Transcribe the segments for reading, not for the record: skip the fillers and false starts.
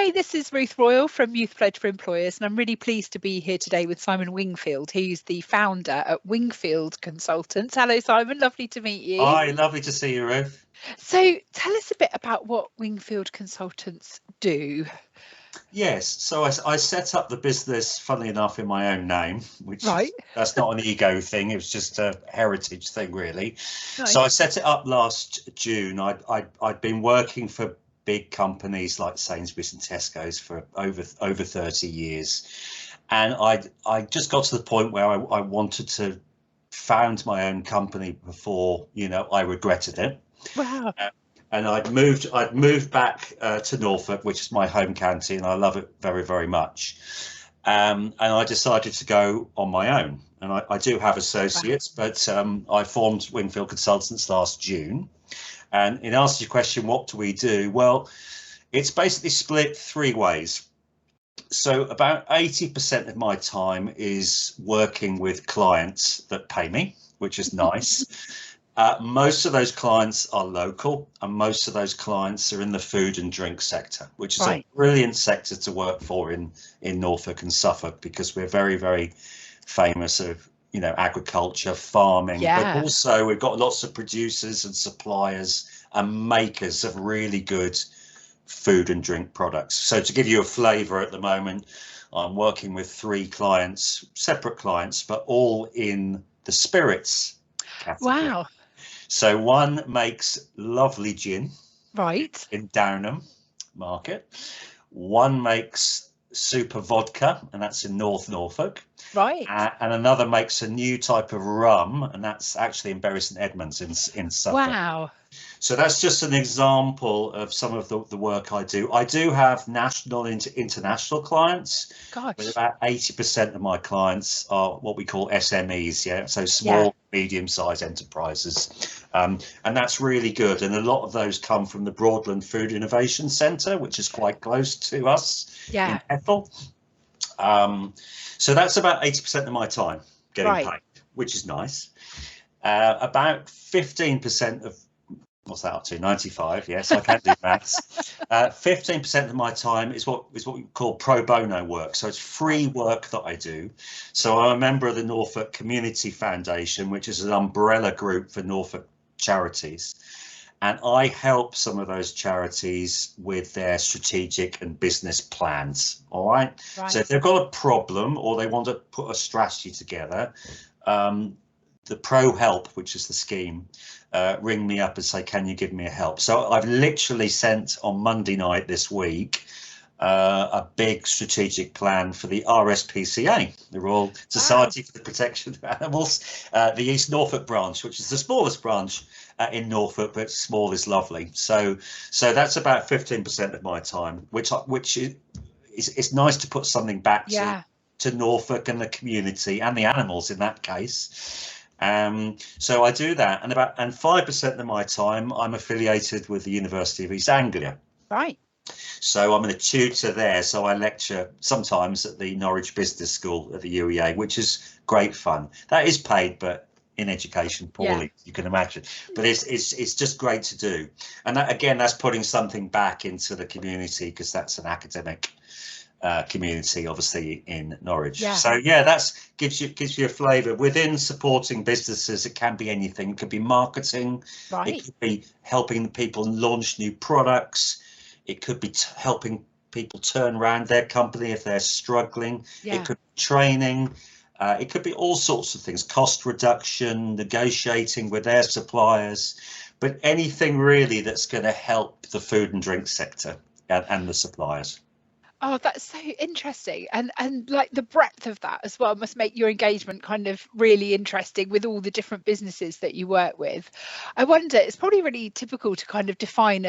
Hi, this is Ruth Royal from Youth Pledge for Employers, and I'm really pleased to be here today with Simon Wingfield, who's the founder at Wingfield Consultants. Hello, Simon. Lovely to meet you. Hi, lovely to see you, Ruth. So tell us a bit about what Wingfield Consultants do. Yes, so I set up the business, funnily enough, in my own name, which Right. That's not an ego thing. It was just a heritage thing, really. Nice. So I set it up last June. I'd been working for big companies like Sainsbury's and Tesco's for over 30 years, and I just got to the point where I wanted to found my own company before, I regretted it. Wow. And I'd moved back to Norfolk, which is my home county, and I love it very, very much. And I decided to go on my own. And I do have associates, but I formed Wingfield Consultants last June. And in answer to your question, what do we do? Well, it's basically split three ways. So about 80% of my time is working with clients that pay me, which is nice. Most of those clients are local, and most of those clients are in the food and drink sector, which is a brilliant sector to work for in Norfolk and Suffolk, because we're very, very famous of, agriculture, farming, but also we've got lots of producers and suppliers and makers of really good food and drink products. So to give you a flavour, at the moment, I'm working with 3 clients, separate clients, but all in the spirits category. Wow. So one makes lovely gin, right, in Downham Market. One makes super vodka, and that's in North Norfolk. Right. And another makes a new type of rum, and that's actually in Bury St Edmunds in Suffolk. Wow. So that's just an example of some of the work I do. I do have national and international clients. Gosh. But about 80% of my clients are what we call SMEs, so small, medium-sized enterprises. And that's really good. And a lot of those come from the Broadland Food Innovation Centre, which is quite close to us in Ethel. So that's about 80% of my time getting paid, which is nice. About 15% of what's that up to? 95. Yes, I can do maths. 15% of my time is what we call pro bono work. So it's free work that I do. So I'm a member of the Norfolk Community Foundation, which is an umbrella group for Norfolk charities. And I help some of those charities with their strategic and business plans. All right. So if they've got a problem or they want to put a strategy together, the Pro Help, which is the scheme, ring me up and say, can you give me a help? So I've literally sent on Monday night this week a big strategic plan for the RSPCA, the Royal Society for the Protection of Animals, the East Norfolk branch, which is the smallest branch in Norfolk, but small is lovely. So that's about 15% of my time, which is nice to put something back to Norfolk and the community and the animals in that case. So I do that, and 5% of my time I'm affiliated with the University of East Anglia. Right. So I'm a tutor there, so I lecture sometimes at the Norwich Business School at the UEA, which is great fun. That is paid, but in education poorly, you can imagine. But it's just great to do, and that, again, that's putting something back into the community, because that's an academic community, obviously, in Norwich. So that gives you a flavour. Within supporting businesses, it can be anything. It could be marketing, it could be helping people launch new products, it could be helping people turn around their company if they're struggling, it could be training, it could be all sorts of things, cost reduction, negotiating with their suppliers, but anything really that's going to help the food and drink sector and the suppliers. Oh, that's so interesting. And like the breadth of that as well must make your engagement kind of really interesting with all the different businesses that you work with. I wonder, it's probably really typical to kind of define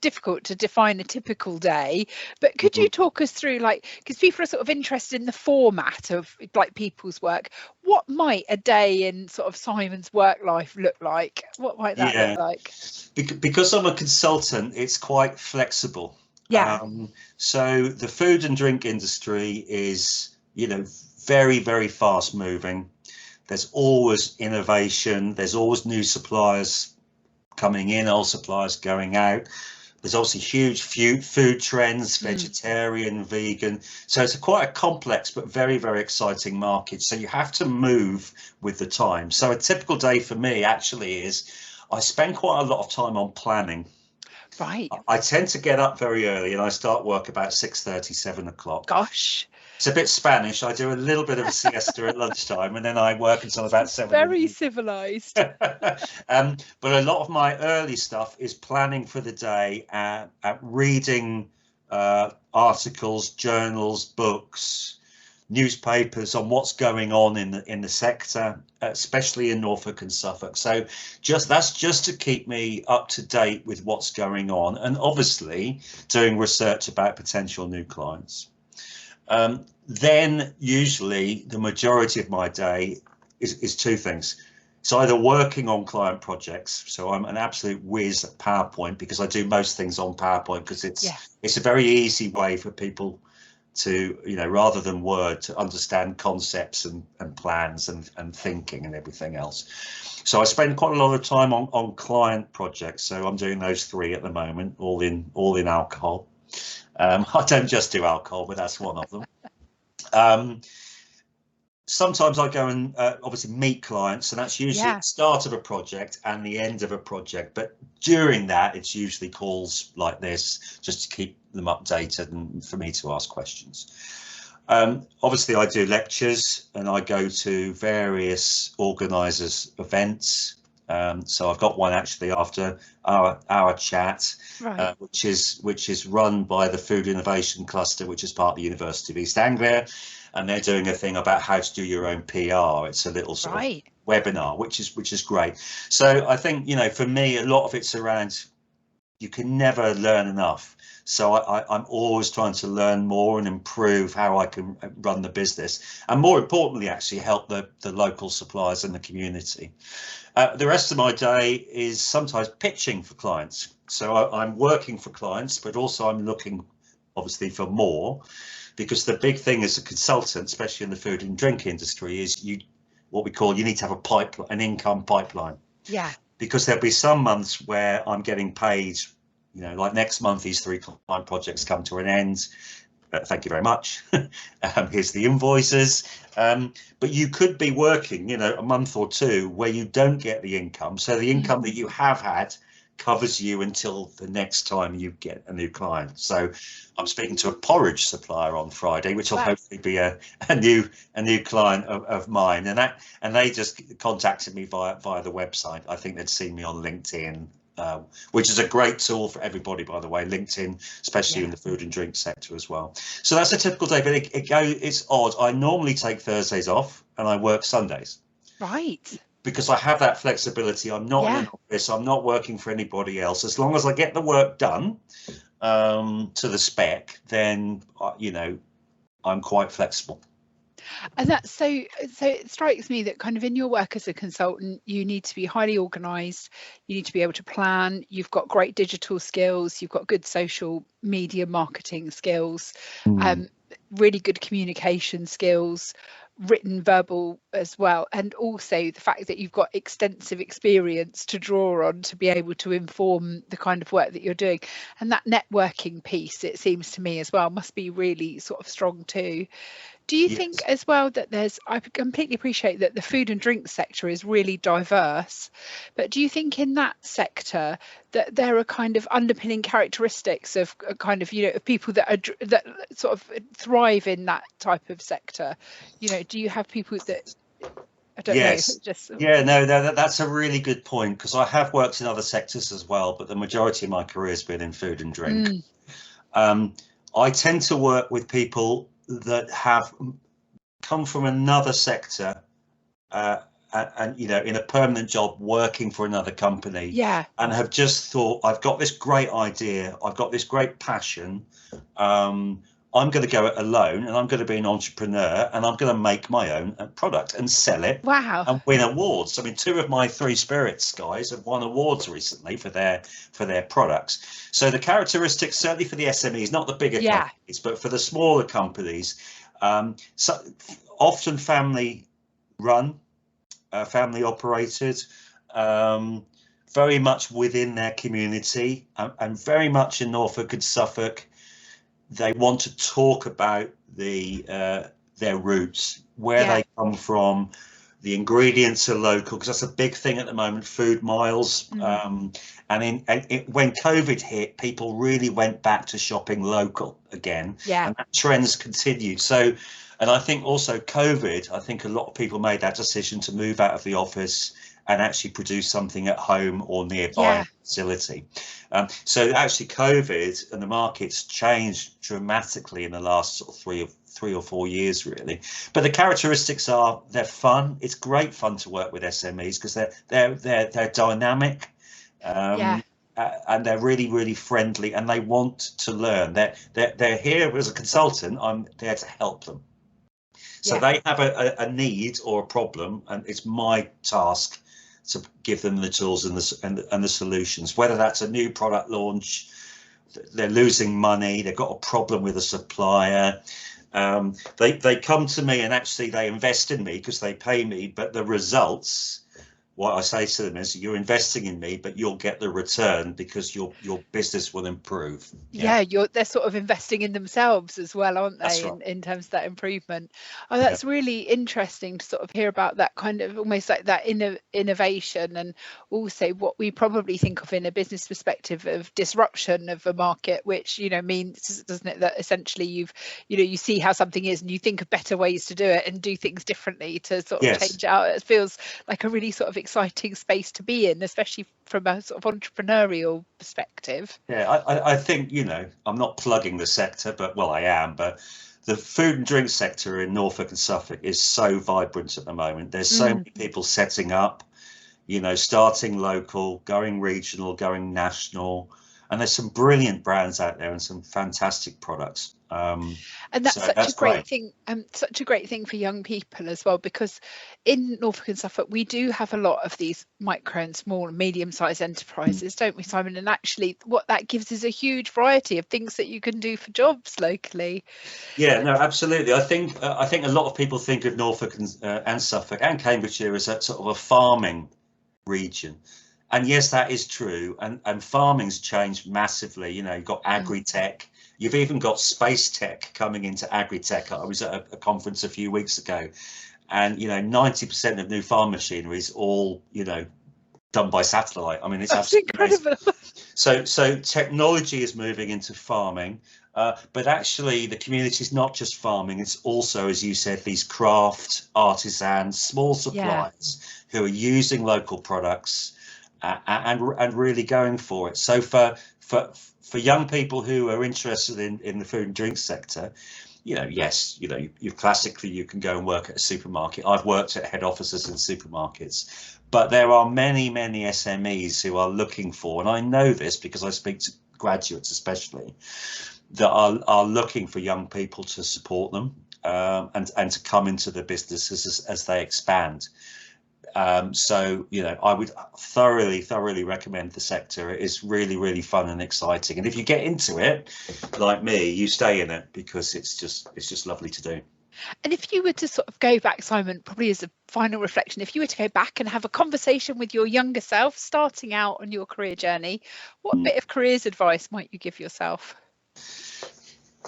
difficult to define a typical day, but could you talk us through, like, because people are sort of interested in the format of like people's work, what might a day in sort of Simon's work life look like? What might that look like? Because I'm a consultant, it's quite flexible. So the food and drink industry is, very, very fast moving. There's always innovation. There's always new suppliers coming in, old suppliers going out. There's obviously huge food trends, vegetarian, vegan. So it's quite a complex but very, very exciting market. So you have to move with the time. So a typical day for me actually is I spend quite a lot of time on planning. Right. I tend to get up very early and I start work about 6:30, 7 o'clock. Gosh. It's a bit Spanish. I do a little bit of a siesta at lunchtime and then I work until about 7 in the Very evening. civilized. But a lot of my early stuff is planning for the day, reading articles, journals, books, newspapers on what's going on in the sector, especially in Norfolk and Suffolk. So that's just to keep me up to date with what's going on, and obviously doing research about potential new clients. Then usually the majority of my day is two things. It's either working on client projects, so I'm an absolute whiz at PowerPoint because I do most things on PowerPoint because it's a very easy way for people to, rather than Word, to understand concepts and plans and thinking and everything else. So I spend quite a lot of time on client projects. So I'm doing those three at the moment, all in alcohol. I don't just do alcohol, but that's one of them. Sometimes I go and obviously meet clients, and that's usually the start of a project and the end of a project. But during that, it's usually calls like this just to keep them updated and for me to ask questions. Obviously, I do lectures and I go to various organisers' events. So I've got one actually after our chat, right. which is run by the Food Innovation Cluster, which is part of the University of East Anglia. And they're doing a thing about how to do your own PR. It's a little sort of webinar, which is great. So I think, for me, a lot of it's around, you can never learn enough. So I'm always trying to learn more and improve how I can run the business. And more importantly, actually help the local suppliers and the community. The rest of my day is sometimes pitching for clients. So I'm working for clients, but also I'm looking, obviously, for more. Because the big thing as a consultant, especially in the food and drink industry, is you need to have an income pipeline. Yeah. Because there'll be some months where I'm getting paid, like next month, these 3 client projects come to an end. Thank you very much. Here's the invoices. But you could be working, a month or two where you don't get the income. So the income that you have had covers you until the next time you get a new client. So I'm speaking to a porridge supplier on Friday, which will hopefully be a new client of mine, and they just contacted me via the website. I think they'd seen me on LinkedIn, which is a great tool for everybody, by the way, LinkedIn, especially in the food and drink sector as well. So that's a typical day, but it's odd. I normally take Thursdays off and I work Sundays. Right. Because I have that flexibility. I'm not in an office. I'm not working for anybody else. As long as I get the work done to the spec, then I'm quite flexible. And that's so it strikes me that kind of in your work as a consultant, you need to be highly organized, you need to be able to plan, you've got great digital skills, you've got good social media marketing skills, really good communication skills, written, verbal as well, and also the fact that you've got extensive experience to draw on to be able to inform the kind of work that you're doing. And that networking piece, it seems to me as well, must be really sort of strong too. Do you think as well that I completely appreciate that the food and drink sector is really diverse, but do you think in that sector that there are kind of underpinning characteristics of kind of, of people that sort of thrive in that type of sector? Do you have people that, I don't know, that's a really good point, because I have worked in other sectors as well, but the majority of my career has been in food and drink. I tend to work with people that have come from another sector and in a permanent job working for another company, and have just thought, I've got this great idea, I've got this great passion, I'm going to go it alone, and I'm going to be an entrepreneur, and I'm going to make my own product and sell it and win awards. I mean, 2 of my 3 spirits guys have won awards recently for their products. So the characteristics, certainly for the SMEs, not the bigger companies, but for the smaller companies, so often family run, family operated, very much within their community, and very much in Norfolk and Suffolk, they want to talk about their roots, where they come from. The ingredients are local, because that's a big thing at the moment, food miles. And when COVID hit, people really went back to shopping local again, and that trend's continued. So, and I think also COVID, I think a lot of people made that decision to move out of the office and actually produce something at home or nearby facility. So actually COVID and the market's changed dramatically in the last sort of three or 4 years, really. But the characteristics are, they're fun. It's great fun to work with SMEs because they're dynamic, and they're really friendly, and they want to learn. They're here as a consultant. I'm there to help them. So they have a need or a problem, and it's my task to give them the tools and the solutions. Whether that's a new product launch, they're losing money, they've got a problem with a supplier. They come to me, and actually they invest in me because they pay me, but the results, what I say to them is, you're investing in me, but you'll get the return because your business will improve. They're sort of investing in themselves as well, aren't they? Right. in terms of that improvement. That's really interesting to sort of hear about that kind of almost like that innovation, and also what we probably think of in a business perspective of disruption of a market, which means, doesn't it, that essentially you see how something is and you think of better ways to do it and do things differently to sort of change it out. It feels like a really sort of exciting space to be in, especially from a sort of entrepreneurial perspective. I think, I'm not plugging the sector, but well, I am, but the food and drink sector in Norfolk and Suffolk is so vibrant at the moment. There's so many people setting up, starting local, going regional, going national, and there's some brilliant brands out there and some fantastic products. And that's such a great thing, such a great thing for young people as well, because in Norfolk and Suffolk we do have a lot of these micro and small and medium-sized enterprises, don't we, Simon? And actually what that gives is a huge variety of things that you can do for jobs locally. Yeah, no, absolutely. I think a lot of people think of Norfolk and Suffolk and Cambridgeshire as a sort of a farming region. And yes, that is true. And farming's changed massively. You've got agri-tech. You've even got space tech coming into agri-tech. I was at a conference a few weeks ago, and 90% of new farm machinery is all done by satellite. I mean, it's absolutely incredible. So technology is moving into farming, but actually the community is not just farming. It's also, as you said, these craft artisans, small suppliers who are using local products and really going for it. So for young people who are interested in the food and drink sector, yes, you classically, you can go and work at a supermarket. I've worked at head offices in supermarkets, but there are many SMEs who are looking for, and I know this because I speak to graduates especially, that are looking for young people to support them, and to come into the businesses as they expand. So I would thoroughly recommend the sector. It is really fun and exciting, and if you get into it like me, you stay in it because it's just lovely to do. And if you were to sort of go back, Simon, probably as a final reflection, if you were to go back and have a conversation with your younger self starting out on your career journey, what bit of careers advice might you give yourself?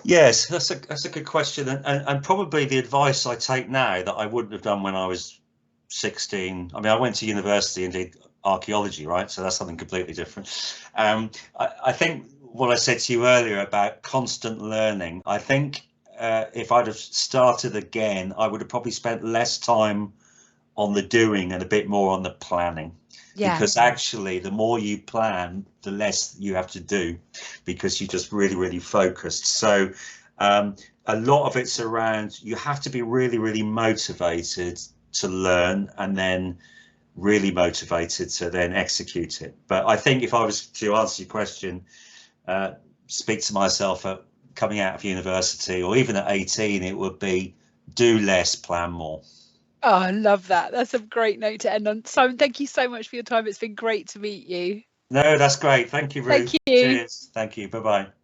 Yes, that's a good question, and probably the advice I take now that I wouldn't have done when I was 16. I mean, I went to university and did archaeology, right? So that's something completely different. I think what I said to you earlier about constant learning, I think if I'd have started again, I would have probably spent less time on the doing and a bit more on the planning. Because actually the more you plan, the less you have to do, because you're just really focused. So a lot of it's around, you have to be really motivated to learn, and then really motivated to then execute it. But I think if I was to answer your question, speak to myself at coming out of university or even at 18, it would be do less, plan more. Oh, I love that. That's a great note to end on. Simon, thank you so much for your time. It's been great to meet you. No, that's great. Thank you, Ruth. Thank you. Cheers. Thank you. Bye-bye.